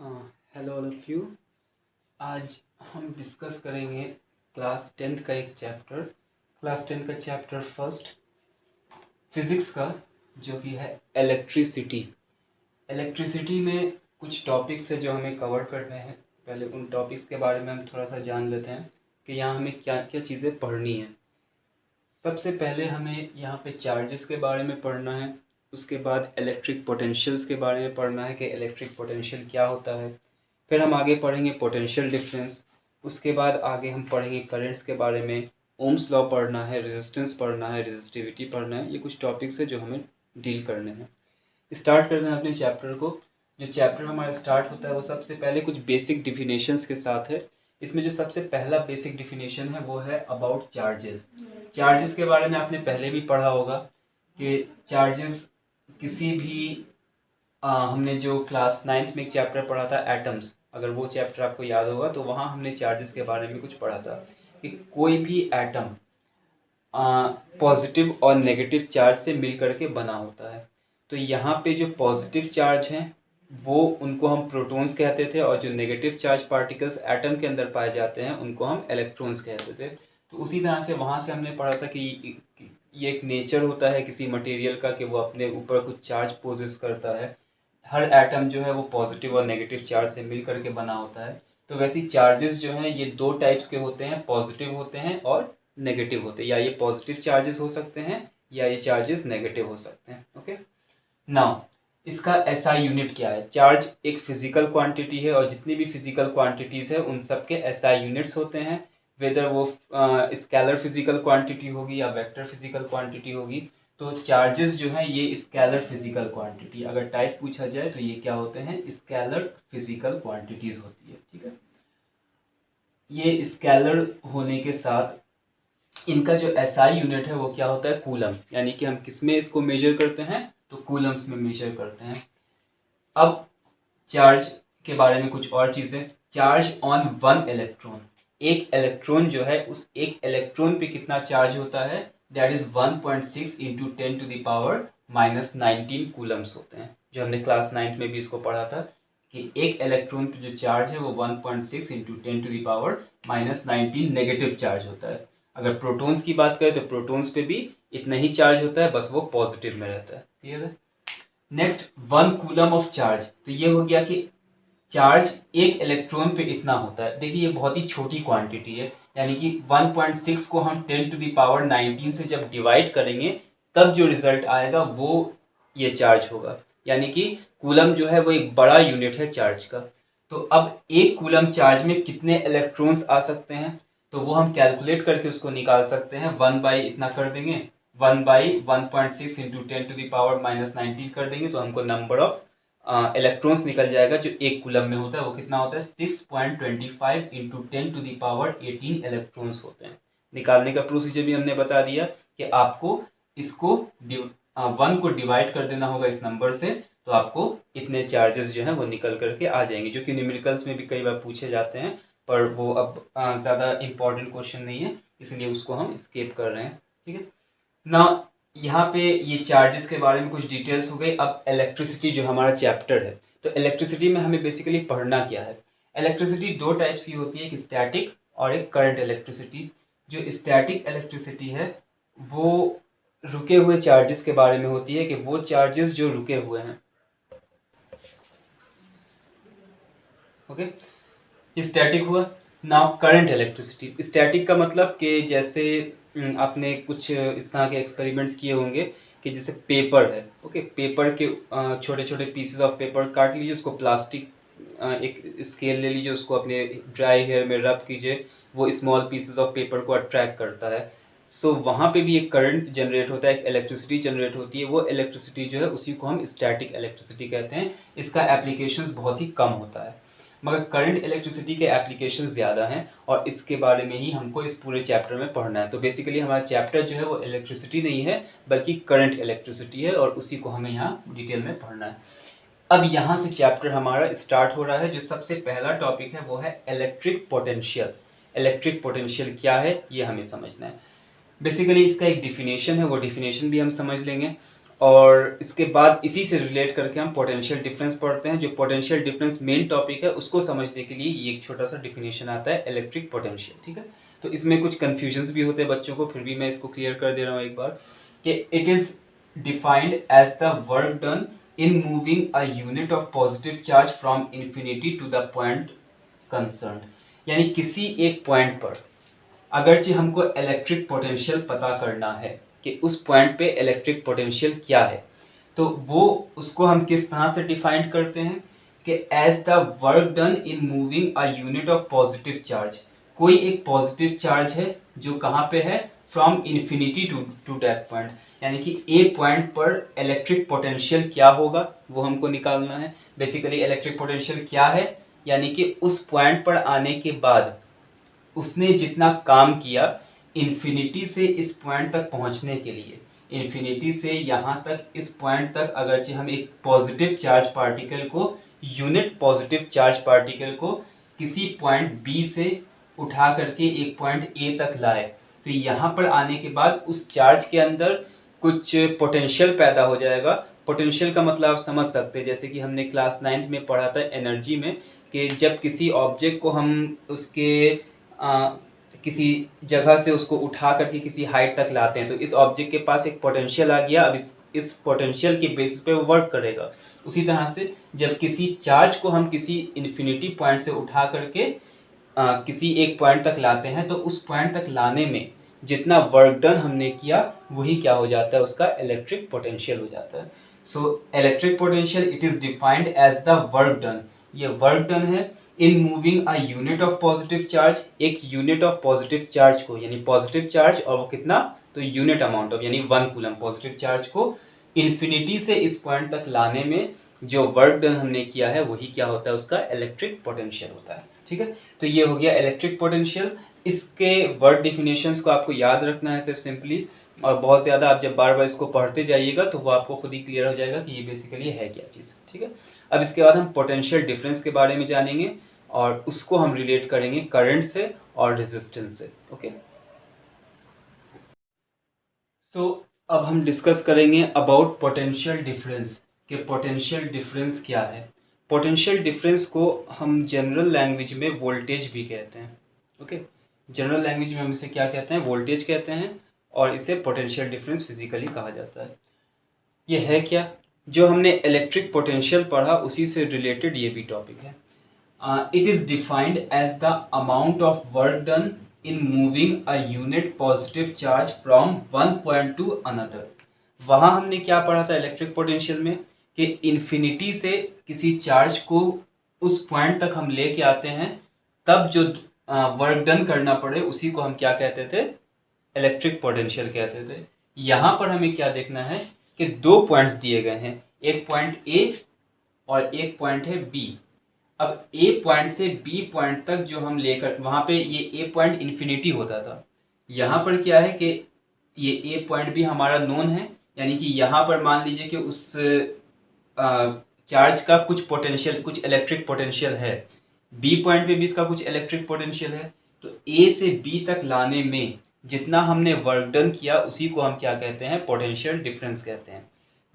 Hello all of you. आज हम discuss करेंगे क्लास टेंथ का एक चैप्टर, क्लास टेंथ का चैप्टर फर्स्ट फिज़िक्स का, जो कि है इलेक्ट्रिसिटी। इलेक्ट्रिसिटी में कुछ टॉपिक्स है जो हमें कवर करने हैं। पहले उन टॉपिक्स के बारे में हम थोड़ा सा जान लेते हैं कि यहाँ हमें क्या क्या चीज़ें पढ़नी है। सबसे पहले हमें यहाँ पे चार्जेस के बारे में पढ़ना है, उसके बाद इलेक्ट्रिक पोटेंशियल्स के बारे में पढ़ना है कि इलेक्ट्रिक पोटेंशियल क्या होता है। फिर हम आगे पढ़ेंगे पोटेंशियल डिफरेंस। उसके बाद आगे हम पढ़ेंगे करंट्स के बारे में, ओम्स लॉ पढ़ना है, रेजिस्टेंस पढ़ना है, रेजिस्टिविटी पढ़ना है। ये कुछ टॉपिक्स है जो हमें डील करने हैं। स्टार्ट करते हैं अपने चैप्टर को। जो चैप्टर हमारा स्टार्ट होता है वो सबसे पहले कुछ बेसिक डिफिनेशंस के साथ है। इसमें जो सबसे पहला बेसिक डिफिनेशन है वो है अबाउट चार्जेस। चार्जेस के बारे में आपने पहले भी पढ़ा होगा कि चार्जेस किसी भी हमने जो क्लास 9th में एक चैप्टर पढ़ा था एटम्स, अगर वो चैप्टर आपको याद होगा तो वहाँ हमने चार्जेस के बारे में कुछ पढ़ा था कि कोई भी एटम पॉजिटिव और नेगेटिव चार्ज से मिल करके बना होता है। तो यहाँ पे जो पॉजिटिव चार्ज हैं वो उनको हम प्रोटॉन्स कहते थे, और जो नेगेटिव चार्ज पार्टिकल्स एटम के अंदर पाए जाते हैं उनको हम इलेक्ट्रॉन्स कहते थे। तो उसी तरह से वहाँ से हमने पढ़ा था कि ये एक नेचर होता है किसी मटेरियल का कि वो अपने ऊपर कुछ चार्ज पोजेस करता है। हर एटम जो है वो पॉजिटिव और नेगेटिव चार्ज से मिल करके बना होता है। तो वैसे चार्जेस जो हैं ये दो टाइप्स के होते हैं, पॉजिटिव होते हैं और नेगेटिव होते हैं। या ये पॉजिटिव चार्जेस हो सकते हैं या ये चार्जेस नेगेटिव हो सकते हैं। ओके, नाउ इसका एसआई यूनिट क्या है। चार्ज एक फिजिकल क्वांटिटी है और जितनी भी फिजिकल क्वांटिटीज है उन सब के एसआई यूनिट्स होते हैं। वेदर वो स्केलर फिजिकल क्वांटिटी होगी या वेक्टर फिजिकल क्वांटिटी होगी। तो चार्जेस जो है ये स्केलर फिजिकल क्वांटिटी, अगर टाइप पूछा जाए तो ये क्या होते हैं, स्केलर फिजिकल क्वांटिटीज होती है। ठीक है, ये स्केलर होने के साथ इनका जो एसआई यूनिट है वो क्या होता है, कूलम। यानी कि हम किस में इसको मेजर करते हैं, तो कूलम्स में मेजर करते हैं। अब चार्ज के बारे में कुछ और चीजें। चार्ज ऑन वन इलेक्ट्रॉन, एक इलेक्ट्रॉन जो है उस एक इलेक्ट्रॉन पे कितना चार्ज होता है, दैट इज 1.6 इंटू 10⁻⁻19 कूलम्स होते हैं। जो हमने क्लास 9 में भी इसको पढ़ा था कि एक इलेक्ट्रॉन पे जो चार्ज है वो 1.6 इंटू 10⁻⁻19 नेगेटिव चार्ज होता है। अगर प्रोटॉन्स की बात करें तो प्रोटॉन्स पे भी इतना ही चार्ज होता है, बस वो पॉजिटिव में रहता है। क्लियर है। Next, 1 coulomb of charge. तो ये हो गया कि चार्ज एक इलेक्ट्रॉन पे इतना होता है। देखिए ये बहुत ही छोटी क्वांटिटी है, यानी कि 1.6 को हम 10⁻19 से जब डिवाइड करेंगे तब जो रिजल्ट आएगा वो ये चार्ज होगा। यानी कि कूलम जो है वो एक बड़ा यूनिट है चार्ज का। तो अब एक कूलम चार्ज में कितने इलेक्ट्रॉन्स आ सकते हैं, तो वो हम कैलकुलेट करके उसको निकाल सकते हैं। 1 बाई इतना कर देंगे, 1 बाई 1.6 इंटू 10⁻⁻19 कर देंगे तो हमको नंबर ऑफ इलेक्ट्रॉन्स निकल जाएगा जो एक कूलम में होता है। वो कितना होता है, 6.25 इंटू 10⁻18 इलेक्ट्रॉन्स होते हैं। निकालने का प्रोसीजर भी हमने बता दिया कि आपको इसको 1 को डिवाइड कर देना होगा इस नंबर से, तो आपको इतने चार्जेस जो हैं वो निकल करके आ जाएंगे, जो कि न्यूमेरिकल्स में भी कई बार पूछे जाते हैं, पर वो अब ज़्यादा इम्पोर्टेंट क्वेश्चन नहीं है, इसलिए उसको हम स्किप कर रहे हैं। ठीक है ना। यहाँ पे ये चार्जेस के बारे में कुछ डिटेल्स हो गई। अब इलेक्ट्रिसिटी जो हमारा चैप्टर है, तो इलेक्ट्रिसिटी में हमें बेसिकली पढ़ना क्या है। इलेक्ट्रिसिटी दो टाइप्स की होती है, एक स्टैटिक और एक करंट इलेक्ट्रिसिटी। जो स्टैटिक इलेक्ट्रिसिटी है वो रुके हुए चार्जेस के बारे में होती है, कि वो चार्जेस जो रुके हुए हैं। ओके, स्टैटिक हुआ। Now current electricity. स्टैटिक का मतलब कि जैसे आपने कुछ इस तरह के एक्सपेरिमेंट्स किए होंगे कि जैसे पेपर है। ओके, पेपर के छोटे छोटे पीसेस ऑफ पेपर काट लीजिए, उसको प्लास्टिक एक स्केल ले लीजिए, उसको अपने ड्राई हेयर में रब कीजिए, वो स्मॉल पीसेस ऑफ पेपर को अट्रैक्ट करता है। सो वहाँ पे भी एक करंट जनरेट होता है, एक इलेक्ट्रिसिटी जनरेट होती है। वो इलेक्ट्रिसिटी जो है उसी को हम स्टैटिक इलेक्ट्रिसिटी कहते हैं। इसका एप्लीकेशंस बहुत ही कम होता है, मगर करंट इलेक्ट्रिसिटी के एप्लीकेशन ज़्यादा हैं, और इसके बारे में ही हमको इस पूरे चैप्टर में पढ़ना है। तो बेसिकली हमारा चैप्टर जो है वो इलेक्ट्रिसिटी नहीं है बल्कि करंट इलेक्ट्रिसिटी है, और उसी को हमें यहाँ डिटेल में पढ़ना है। अब यहाँ से चैप्टर हमारा स्टार्ट हो रहा है। जो सबसे पहला टॉपिक है वो है इलेक्ट्रिक पोटेंशियल। इलेक्ट्रिक पोटेंशियल क्या है ये हमें समझना है। बेसिकली इसका एक डिफिनेशन है, वो डिफिनेशन भी हम समझ लेंगे, और इसके बाद इसी से रिलेट करके हम पोटेंशियल डिफरेंस पढ़ते हैं। जो पोटेंशियल डिफरेंस मेन टॉपिक है उसको समझने के लिए ये एक छोटा सा डिफिनेशन आता है इलेक्ट्रिक पोटेंशियल, ठीक है। तो इसमें कुछ कन्फ्यूजन्स भी होते हैं बच्चों को, फिर भी मैं इसको क्लियर कर दे रहा हूँ एक बार कि it is defined as the work done in moving a unit of positive charge from infinity to the point concern. यानी किसी एक पॉइंट पर अगरचे हमको इलेक्ट्रिक पोटेंशियल पता करना है कि उस पॉइंट पे इलेक्ट्रिक पोटेंशियल क्या है, तो वो उसको हम किस तरह से डिफाइन करते हैं कि as the work done in moving a unit of positive charge. कोई एक पॉजिटिव चार्ज है जो कहाँ पे है, from infinity to that point, यानी कि एक पॉइंट पर इलेक्ट्रिक पोटेंशियल क्या होगा वो हमको निकालना है। बेसिकली इलेक्ट्रिक पोटेंशियल क्या है, यानी कि उस पॉइंट पर आने के बाद उसने जितना काम किया इन्फिनिटी से इस पॉइंट तक पहुंचने के लिए, इन्फिनिटी से यहाँ तक इस पॉइंट तक अगरचे हम एक पॉजिटिव चार्ज पार्टिकल को, यूनिट पॉजिटिव चार्ज पार्टिकल को किसी पॉइंट बी से उठा करके एक पॉइंट ए तक लाए, तो यहाँ पर आने के बाद उस चार्ज के अंदर कुछ पोटेंशियल पैदा हो जाएगा। पोटेंशियल का मतलब आप समझ सकते हैं, जैसे कि हमने क्लास 9th में पढ़ा था एनर्जी में, कि जब किसी ऑब्जेक्ट को हम उसके किसी जगह से उसको उठा करके किसी हाइट तक लाते हैं, तो इस ऑब्जेक्ट के पास एक पोटेंशियल आ गया, अब इस पोटेंशियल के बेसिस पे वो वर्क करेगा। उसी तरह से जब किसी चार्ज को हम किसी इन्फिनिटी पॉइंट से उठा करके किसी एक पॉइंट तक लाते हैं, तो उस पॉइंट तक लाने में जितना वर्क डन हमने किया वही क्या हो जाता है, उसका इलेक्ट्रिक पोटेंशियल हो जाता है। So electric potential it is defined as the work done, ये वर्क डन है in moving a unit of positive charge, एक यूनिट ऑफ पॉजिटिव चार्ज को, यानी पॉजिटिव चार्ज और वो कितना, तो यूनिट अमाउंट ऑफ यानी 1 कूलम पॉजिटिव चार्ज को इन्फिनिटी से इस पॉइंट तक लाने में जो वर्क डन हमने किया है वही क्या होता है, उसका इलेक्ट्रिक पोटेंशियल होता है, ठीक है। तो ये हो गया इलेक्ट्रिक पोटेंशियल। इसके वर्ड डिफिनेशंस को आपको याद रखना है सिर्फ सिंपली, और बहुत ज़्यादा आप जब बार बार इसको पढ़ते जाइएगा तो वो आपको खुद ही क्लियर हो जाएगा कि ये बेसिकली है क्या चीज़, ठीक है। अब इसके बाद हम पोटेंशियल डिफरेंस के बारे में जानेंगे और उसको हम रिलेट करेंगे करंट से और रेजिस्टेंस से, ओके। सो अब हम डिस्कस करेंगे अबाउट पोटेंशियल डिफरेंस, कि पोटेंशियल डिफरेंस क्या है। पोटेंशियल डिफरेंस को हम जनरल लैंग्वेज में वोल्टेज भी कहते हैं, ओके। जनरल लैंग्वेज में हम इसे क्या कहते हैं, वोल्टेज कहते हैं, और इसे पोटेंशियल डिफरेंस फिजिकली कहा जाता है। ये है क्या, जो हमने इलेक्ट्रिक पोटेंशियल पढ़ा उसी से रिलेटेड ये भी टॉपिक है। It is defined as the amount of work done in moving a unit positive charge from one point to another. वहाँ हमने क्या पढ़ा था इलेक्ट्रिक पोटेंशियल में, कि इन्फिनिटी से किसी चार्ज को उस पॉइंट तक हम लेके आते हैं, तब जो वर्क डन करना पड़े उसी को हम क्या कहते थे, इलेक्ट्रिक पोटेंशियल कहते थे। यहाँ पर हमें क्या देखना है कि दो पॉइंट्स दिए गए हैं, एक पॉइंट ए और एक पॉइंट है बी। अब ए पॉइंट से बी पॉइंट तक जो हम लेकर, वहाँ पे ये ए पॉइंट इन्फिनिटी होता था, यहाँ पर क्या है कि ये ए पॉइंट भी हमारा नोन है, यानी कि यहाँ पर मान लीजिए कि उस चार्ज का कुछ पोटेंशियल, कुछ इलेक्ट्रिक पोटेंशियल है, बी पॉइंट पे भी इसका कुछ इलेक्ट्रिक पोटेंशियल है, तो ए से बी तक लाने में जितना हमने वर्क डन किया उसी को हम क्या कहते हैं, पोटेंशियल डिफरेंस कहते हैं।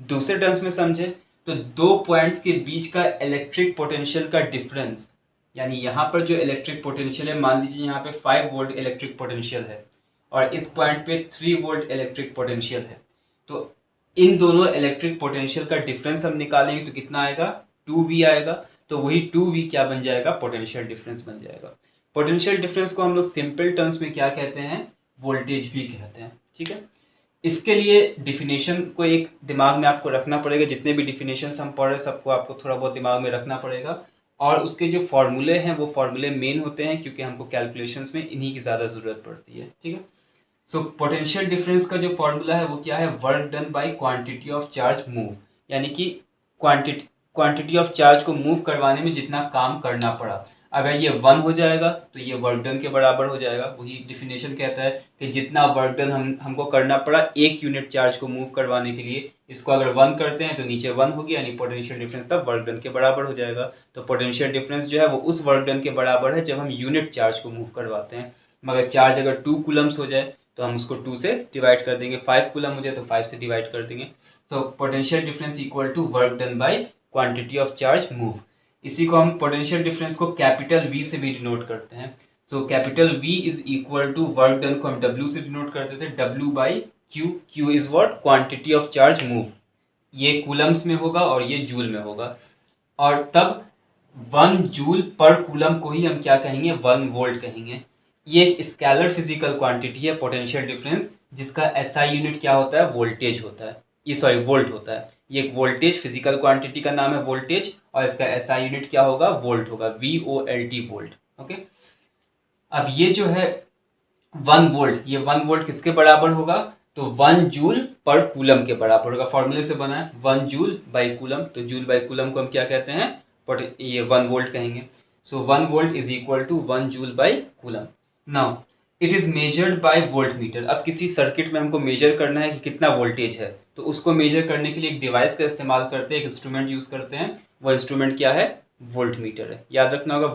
दूसरे टर्म्स में समझे तो दो पॉइंट्स के बीच का इलेक्ट्रिक पोटेंशियल का डिफरेंस, यानी यहाँ पर जो इलेक्ट्रिक पोटेंशियल है, मान लीजिए यहाँ पे 5 वोल्ट इलेक्ट्रिक पोटेंशियल है और इस पॉइंट पे 3 वोल्ट इलेक्ट्रिक पोटेंशियल है, तो इन दोनों इलेक्ट्रिक पोटेंशियल का डिफरेंस हम निकालेंगे तो कितना आएगा, 2V आएगा। तो वही 2V क्या बन जाएगा, पोटेंशियल डिफरेंस बन जाएगा। पोटेंशियल डिफरेंस को हम लोग सिंपल टर्म्स में क्या कहते हैं, वोल्टेज भी कहते हैं, ठीक है। इसके लिए डिफिनेशन को एक दिमाग में आपको रखना पड़ेगा, जितने भी डिफिनेशन हम पढ़ रहे हैं सबको आपको थोड़ा बहुत दिमाग में रखना पड़ेगा, और उसके जो फॉर्मूले हैं वो फॉर्मूले मेन होते हैं, क्योंकि हमको कैलकुलेशंस में इन्हीं की ज़्यादा ज़रूरत पड़ती है, ठीक है। सो पोटेंशियल डिफरेंस का जो फॉर्मूला है वो क्या है, work done by quantity of charge move, यानी कि क्वांटिटी ऑफ चार्ज को मूव करवाने में जितना काम करना पड़ा, अगर ये 1 हो जाएगा तो ये वर्क डन के बराबर हो जाएगा। वही डिफिनेशन कहता है कि जितना वर्क डन हमको करना पड़ा एक यूनिट चार्ज को मूव करवाने के लिए, इसको अगर 1 करते हैं तो नीचे 1 हो गया, यानी पोटेंशियल डिफरेंस तब वर्क डन के बराबर हो जाएगा। तो पोटेंशियल डिफरेंस जो है वो उस वर्क डन के बराबर है जब हम यूनिट चार्ज को मूव करवाते हैं। मगर चार्ज अगर 2 कूलम्स हो जाए तो हम उसको 2 से डिवाइड कर देंगे, 5 कूलम हो जाए तो 5 से डिवाइड कर देंगे। So potential difference equal to work done by quantity of charge move. इसी को हम पोटेंशियल डिफरेंस को कैपिटल V से भी डिनोट करते हैं। So capital V is equal to work done को हम W से डिनोट करते थे, W by Q। Q is what, quantity of charge move. ये कूलम्स में होगा और ये जूल में होगा। और तब 1 जूल पर कूलम को ही हम क्या कहेंगे, 1 वोल्ट कहेंगे। ये एक स्केलर फिजिकल क्वांटिटी है पोटेंशियल डिफरेंस, जिसका एसआई यूनिट क्या होता है, वोल्टेज होता है। ये सॉरी वोल्ट होता है। ये एक वोल्टेज फिजिकल क्वांटिटी का नाम है वोल्टेज, और इसका एसआई यूनिट क्या होगा, वोल्ट होगा, VOLT वोल्ट। ओके, अब ये जो है 1 वोल्ट, ये 1 वोल्ट किसके बराबर होगा, तो 1 जूल पर कूलम के बराबर होगा। फॉर्मूले से बना है 1 जूल बाई कूलम, तो जूल बाई कूलम को हम क्या कहते हैं, ये 1 वोल्ट कहेंगे। So 1 volt is equal to 1 joule by coulomb. Now it is measured by voltmeter. अब किसी सर्किट में हमको मेजर करना है कि कितना वोल्टेज है, तो उसको मेजर करने के लिए एक डिवाइस का इस्तेमाल करते हैं, एक इंस्ट्रूमेंट यूज करते हैं। वो इंस्ट्रूमेंट क्या है, वोल्ट मीटर है। याद रखना होगा,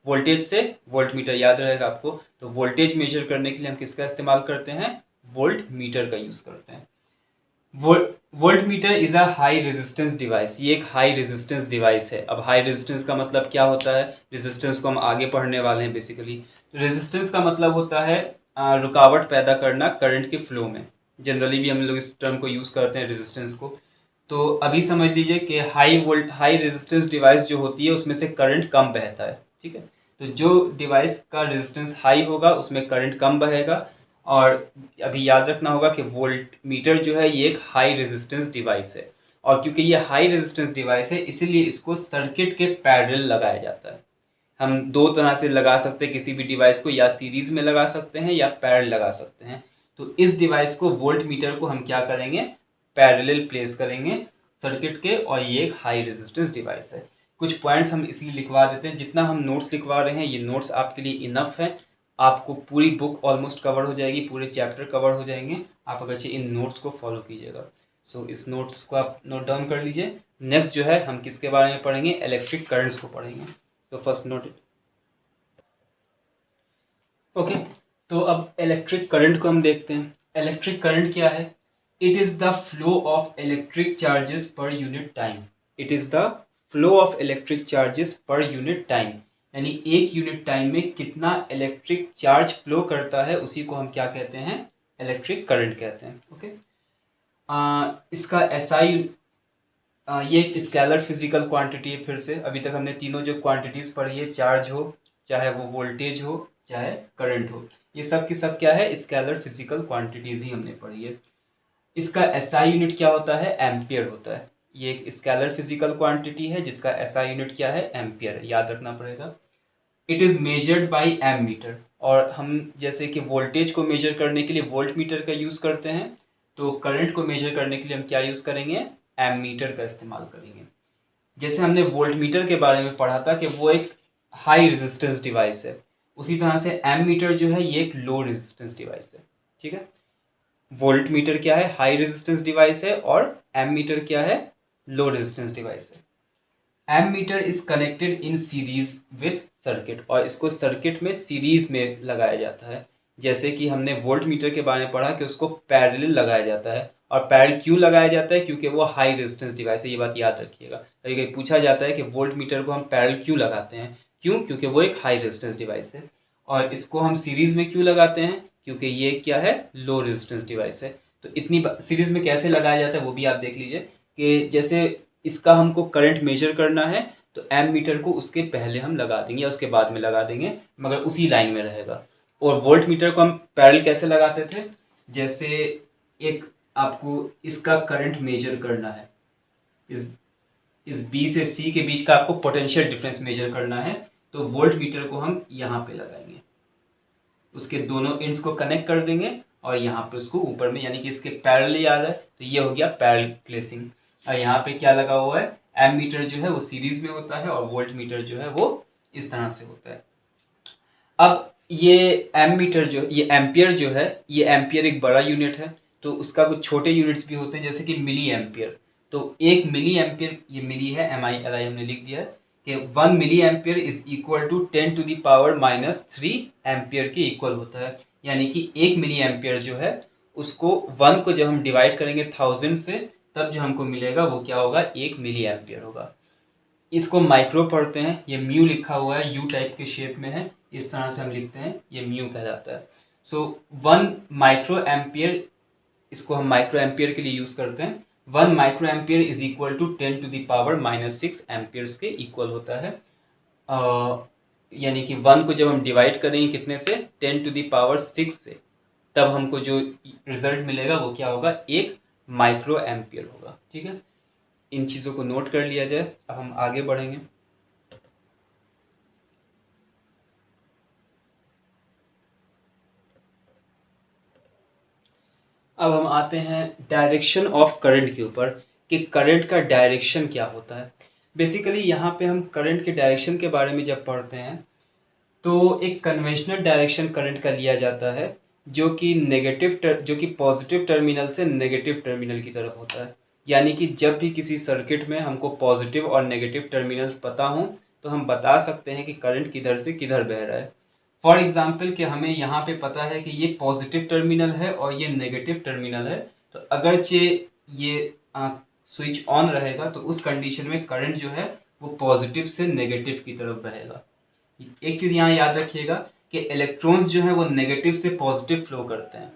वोल्टेज से वोल्ट मीटर याद रहेगा आपको। तो वोल्टेज मेजर करने के लिए हम किसका इस्तेमाल करते हैं, वोल्ट मीटर का यूज करते हैं। Volt meter is a high resistance device. ये एक हाई रेजिस्टेंस डिवाइस है। अब हाई रेजिस्टेंस का मतलब क्या होता है, रेजिस्टेंस को हम आगे पढ़ने वाले हैं बेसिकली। रेजिस्टेंस का मतलब होता है रुकावट पैदा करना करंट के फ्लो में। जनरली भी हम लोग इस टर्म को यूज करते हैं रेजिस्टेंस को। तो अभी समझ लीजिए कि हाई रेजिस्टेंस डिवाइस जो होती है उसमें से करंट कम बहता है, ठीक है। तो जो डिवाइस का रेजिस्टेंस हाई होगा उसमें करंट कम बहेगा। और अभी याद रखना होगा कि वोल्ट मीटर जो है ये एक हाई रेजिस्टेंस डिवाइस है, और क्योंकि ये हाई रेजिस्टेंस डिवाइस है इसीलिए इसको सर्किट के पैरेलल लगाया जाता है। हम दो तरह से लगा सकते हैं किसी भी डिवाइस को, या सीरीज में लगा सकते हैं या पैरेलल लगा सकते हैं। तो इस डिवाइस को, वोल्ट मीटर को हम क्या करेंगे, पैरेलल प्लेस करेंगे सर्किट के, और ये एक हाई रेजिस्टेंस डिवाइस है। कुछ पॉइंट्स हम इसलिए लिखवा देते हैं, जितना हम नोट्स लिखवा रहे हैं ये नोट्स आपके लिए इनफ है। आपको पूरी बुक ऑलमोस्ट कवर हो जाएगी, पूरे चैप्टर कवर हो जाएंगे आप अगर इन नोट्स को फॉलो कीजिएगा। सो इस नोट्स को आप नोट डाउन कर लीजिए। नेक्स्ट जो है हम किसके बारे में पढ़ेंगे, इलेक्ट्रिक करंट्स को पढ़ेंगे। तो फर्स्ट नोट इट। ओके, तो अब इलेक्ट्रिक करंट को हम देखते हैं। इलेक्ट्रिक करंट क्या है, it is the flow of electric charges per unit time. It is the flow of electric charges per unit time, यानी एक यूनिट टाइम में कितना इलेक्ट्रिक चार्ज फ्लो करता है उसी को हम क्या कहते हैं, इलेक्ट्रिक करंट कहते हैं। ओके, इसका एसआई, ये एक स्केलर फिजिकल क्वांटिटी है। फिर से अभी तक हमने तीनों जो क्वांटिटीज पढ़ी है, चार्ज हो चाहे वो वोल्टेज हो चाहे करंट हो, ये सब की सब क्या है, स्केलर फिजिकल क्वांटिटीज ही हमने पढ़ी है। इसका एसआई यूनिट क्या होता है, एम्पियर होता है। ये एक स्केलर फिजिकल क्वांटिटी है जिसका एसआई यूनिट क्या है, एम्पियर है, याद रखना पड़ेगा। It is measured by ammeter, और हम जैसे कि वोल्टेज को मेजर करने के लिए वोल्ट मीटर का यूज करते हैं, तो करंट को मेजर करने के लिए हम क्या यूज करेंगे, एम मीटर का इस्तेमाल करेंगे। जैसे हमने वोल्ट मीटर के बारे में पढ़ा था कि वो एक हाई रेजिस्टेंस डिवाइस है, उसी तरह से एम मीटर जो है ये एक लो रेजिस्टेंस डिवाइस है, ठीक है। वोल्ट मीटर क्या है, हाई रेजिस्टेंस डिवाइस है, और एम मीटर क्या है, लो रेजिस्टेंस डिवाइस है। Ammeter is connected in series with circuit, और इसको सर्किट में सीरीज में लगाया जाता है। जैसे कि हमने वोल्ट मीटर के बारे में पढ़ा कि उसको पैरेलल लगाया जाता है, और पैरेलल क्यों लगाया जाता है, क्योंकि वो हाई रेजिस्टेंस डिवाइस है, ये बात याद रखिएगा। कभी कभी पूछा जाता है कि वोल्ट मीटर को हम पैरेलल क्यों लगाते हैं, क्यों, क्योंकि वो एक हाई रेजिस्टेंस डिवाइस है। और इसको हम सीरीज में क्यों लगाते हैं, क्योंकि ये क्या है, लो रेजिस्टेंस डिवाइस है। तो इतनी सीरीज में कैसे लगाया जाता है वो भी आप देख लीजिए, कि जैसे इसका हमको करंट मेजर करना है तो एम मीटर को उसके पहले हम लगा देंगे या उसके बाद में लगा देंगे, मगर उसी लाइन में रहेगा। और वोल्ट मीटर को हम पैरेलल कैसे लगाते थे, जैसे एक आपको इसका करंट मेजर करना है, इस बी से सी के बीच का आपको पोटेंशियल डिफरेंस मेजर करना है, तो वोल्ट मीटर को हम यहाँ पे लगाएंगे, उसके दोनों एंड्स को कनेक्ट कर देंगे और यहाँ पे उसको ऊपर में, यानी कि इसके पैरेलल आ जाए, तो ये हो गया पैरेलल प्लेसिंग। और यहाँ पे क्या लगा हुआ है, एम मीटर जो है वो सीरीज में होता है और वोल्ट मीटर जो है वो इस तरह से होता है। अब ये एम मीटर जो, ये एम्पियर जो है, ये एम्पियर एक बड़ा यूनिट है, तो उसका कुछ छोटे यूनिट्स भी होते हैं जैसे कि मिली एम्पियर। तो एक मिली एम्पियर, ये मिली है, MILI हमने लिख दिया है कि 1 milliampere is equal to 10 to the power -3 ampere के इक्वल होता है। यानी कि 1 मिली एम्पियर जो है उसको 1 को जब हम डिवाइड करेंगे 1000 से, तब जो हमको मिलेगा वो क्या होगा, 1 मिली एम्पियर होगा। इसको माइक्रो पढ़ते हैं, ये म्यू लिखा हुआ है, यू टाइप के शेप में है, इस तरह से हम लिखते हैं, ये म्यू कहलाता है। सो 1 माइक्रो एम्पियर, इसको हम माइक्रो एम्पियर के लिए यूज करते हैं। 1 microampere is equal to 10 to the power -6 amperes के इक्वल होता है। यानी कि 1 को जब हम डिवाइड करेंगे कितने से, 10 टू द पावर 6 से, तब हमको जो रिजल्ट मिलेगा वो क्या होगा, 1 माइक्रो एम्पियर होगा। ठीक है, इन चीज़ों को नोट कर लिया जाए। अब हम आगे बढ़ेंगे। अब हम आते हैं डायरेक्शन ऑफ करंट के ऊपर, कि करंट का डायरेक्शन क्या होता है। बेसिकली यहाँ पे हम करंट के डायरेक्शन के बारे में जब पढ़ते हैं तो एक कन्वेंशनल डायरेक्शन करंट का लिया जाता है, जो कि पॉजिटिव टर्मिनल से नेगेटिव टर्मिनल की तरफ होता है। यानी कि जब भी किसी सर्किट में हमको पॉजिटिव और नेगेटिव टर्मिनल्स पता हों तो हम बता सकते हैं कि करंट किधर से किधर बह रहा है। फॉर एग्जाम्पल कि हमें यहाँ पे पता है कि ये पॉजिटिव टर्मिनल है और ये नेगेटिव टर्मिनल है, तो अगरचे ये स्विच ऑन रहेगा तो उस कंडीशन में करंट जो है वो पॉजिटिव से नेगेटिव की तरफ बहेगा। एक चीज यहाँ याद रखिएगा कि इलेक्ट्रॉन्स जो है वो नेगेटिव से पॉजिटिव फ्लो करते हैं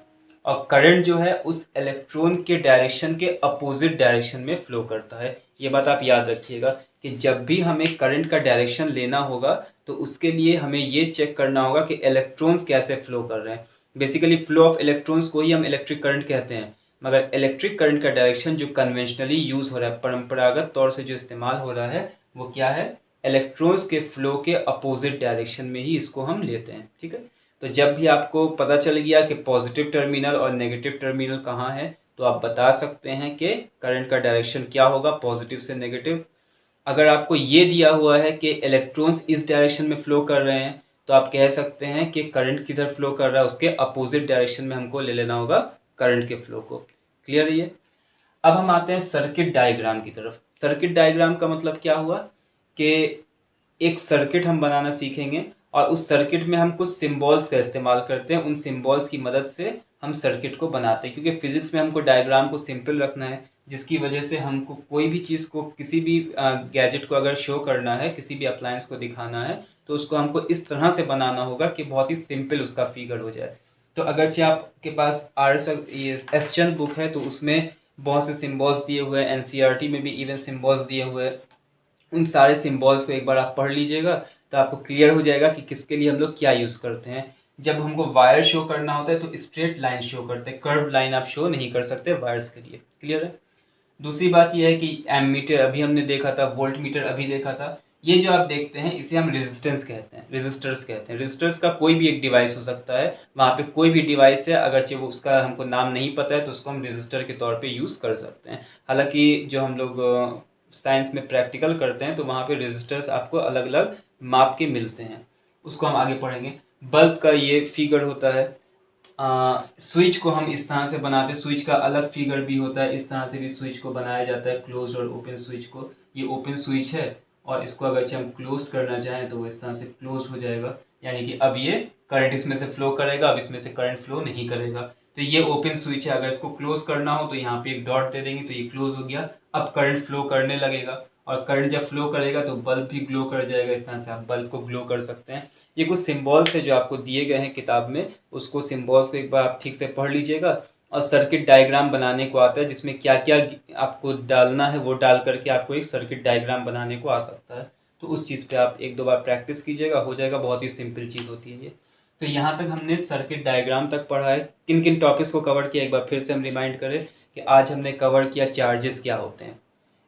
और करंट जो है उस इलेक्ट्रॉन के डायरेक्शन के अपोजिट डायरेक्शन में फ्लो करता है। ये बात आप याद रखिएगा कि जब भी हमें करंट का डायरेक्शन लेना होगा तो उसके लिए हमें ये चेक करना होगा कि इलेक्ट्रॉन्स कैसे फ्लो कर रहे हैं। बेसिकली फ्लो ऑफ इलेक्ट्रॉन्स को ही हम इलेक्ट्रिक करंट कहते हैं, मगर इलेक्ट्रिक करंट का डायरेक्शन जो कन्वेंशनली यूज हो रहा है, परंपरागत तौर से जो इस्तेमाल हो रहा है, वो क्या है, इलेक्ट्रॉन्स के फ्लो के अपोजिट डायरेक्शन में ही इसको हम लेते हैं। ठीक है, तो जब भी आपको पता चल गया कि पॉजिटिव टर्मिनल और नेगेटिव टर्मिनल कहाँ है, तो आप बता सकते हैं कि करंट का डायरेक्शन क्या होगा, पॉजिटिव से नेगेटिव। अगर आपको ये दिया हुआ है कि इलेक्ट्रॉन्स इस डायरेक्शन में फ्लो कर रहे हैं तो आप कह सकते हैं कि करंट किधर फ्लो कर रहा है, उसके अपोजिट डायरेक्शन में हमको ले लेना होगा करंट के फ्लो को। क्लियर है ये? अब हम आते हैं सर्किट डायग्राम की तरफ। सर्किट डायग्राम का मतलब क्या हुआ कि एक सर्किट हम बनाना सीखेंगे और उस सर्किट में हम कुछ सिंबल्स का इस्तेमाल करते हैं, उन सिंबल्स की मदद से हम सर्किट को बनाते हैं, क्योंकि फिजिक्स में हमको डायग्राम को सिंपल रखना है, जिसकी वजह से हमको कोई भी चीज़ को, किसी भी गैजेट को अगर शो करना है, किसी भी अप्लायंस को दिखाना है, तो उसको हमको इस तरह से बनाना होगा कि बहुत ही सिंपल उसका फिगर हो जाए। तो अगरचे आपके पास एसचंद बुक है तो उसमें बहुत से सिंबल्स दिए हुए हैं, एनसीईआरटी में भी इवन सिंबल्स दिए हुए हैं। उन सारे सिंबल्स को एक बार आप पढ़ लीजिएगा तो आपको क्लियर हो जाएगा कि किसके लिए हम लोग क्या यूज़ करते हैं। जब हमको वायर शो करना होता है तो स्ट्रेट लाइन शो करते हैं, कर्व लाइन आप शो नहीं कर सकते वायर्स के लिए। क्लियर है? दूसरी बात यह है कि एमीटर अभी हमने देखा था, वोल्ट मीटर अभी देखा था। ये जो आप देखते हैं इसे हम रेजिस्टेंस कहते हैं, रेजिस्टर्स कहते हैं। रेजिस्टर्स का कोई भी एक डिवाइस हो सकता है, वहाँ पे कोई भी डिवाइस है, अगरचे वो उसका हमको नाम नहीं पता है तो उसको हम रेजिस्टर के तौर पे यूज़ कर सकते हैं। हालांकि जो हम लोग साइंस में प्रैक्टिकल करते हैं तो वहाँ पे रेजिस्टर्स आपको अलग अलग माप के मिलते हैं, उसको हम आगे पढ़ेंगे। बल्ब का ये फिगर होता है। स्विच को हम इस तरह से बनाते हैं, स्विच का अलग फिगर भी होता है, इस तरह से भी स्विच को बनाया जाता है, क्लोज और ओपन स्विच को। ये ओपन स्विच है और इसको अगर हम क्लोज करना चाहें तो वो इस तरह से क्लोज हो जाएगा, यानी कि अब ये करंट इसमें से फ्लो करेगा, अब इसमें से करंट फ्लो नहीं करेगा। तो ये ओपन स्विच है, अगर इसको क्लोज करना हो तो यहाँ पे एक डॉट दे देंगे तो ये क्लोज हो गया। अब करंट फ्लो करने लगेगा और करंट जब फ्लो करेगा तो बल्ब भी ग्लो कर जाएगा। इस तरह से आप बल्ब को ग्लो कर सकते हैं। ये कुछ सिंबल्स है जो आपको दिए गए हैं किताब में, उसको सिंबल्स को एक बार आप ठीक से पढ़ लीजिएगा। और सर्किट डायग्राम बनाने को आता है, जिसमें क्या क्या आपको डालना है वो डाल करके आपको एक सर्किट डायग्राम बनाने को आ सकता है। तो उस चीज़ पे आप एक दो बार प्रैक्टिस कीजिएगा, हो जाएगा। बहुत ही सिंपल चीज़ होती है ये। तो यहाँ तक हमने सर्किट डायग्राम तक पढ़ा है। किन किन टॉपिक्स को कवर किया एक बार फिर से हम रिमाइंड करें कि आज हमने कवर किया चार्जेस क्या होते हैं,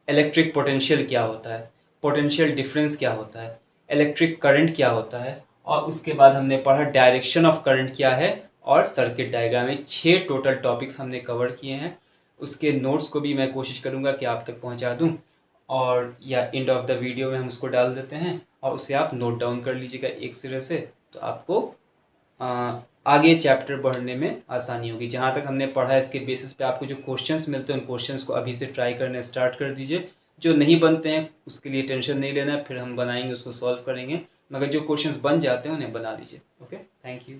इलेक्ट्रिक पोटेंशियल क्या होता है, पोटेंशियल डिफरेंस क्या होता है, इलेक्ट्रिक करंट क्या होता है, और उसके बाद हमने पढ़ा डायरेक्शन ऑफ करंट क्या है और सर्किट डायग्राम। में 6 टोटल टॉपिक्स हमने कवर किए हैं। उसके नोट्स को भी मैं कोशिश करूंगा कि आप तक पहुंचा दूं, और या एंड ऑफ द वीडियो में हम उसको डाल देते हैं और उसे आप नोट डाउन कर लीजिएगा एक सिरे से, तो आपको आगे चैप्टर बढ़ने में आसानी होगी। जहाँ तक हमने पढ़ा है इसके बेसिस पे आपको जो क्वेश्चंस मिलते हैं उन क्वेश्चंस को अभी से ट्राई करने स्टार्ट कर दीजिए। जो नहीं बनते हैं उसके लिए टेंशन नहीं लेना है, फिर हम बनाएंगे, उसको सॉल्व करेंगे, मगर जो क्वेश्चंस बन जाते हैं उन्हें बना लीजिए। Okay, thank you.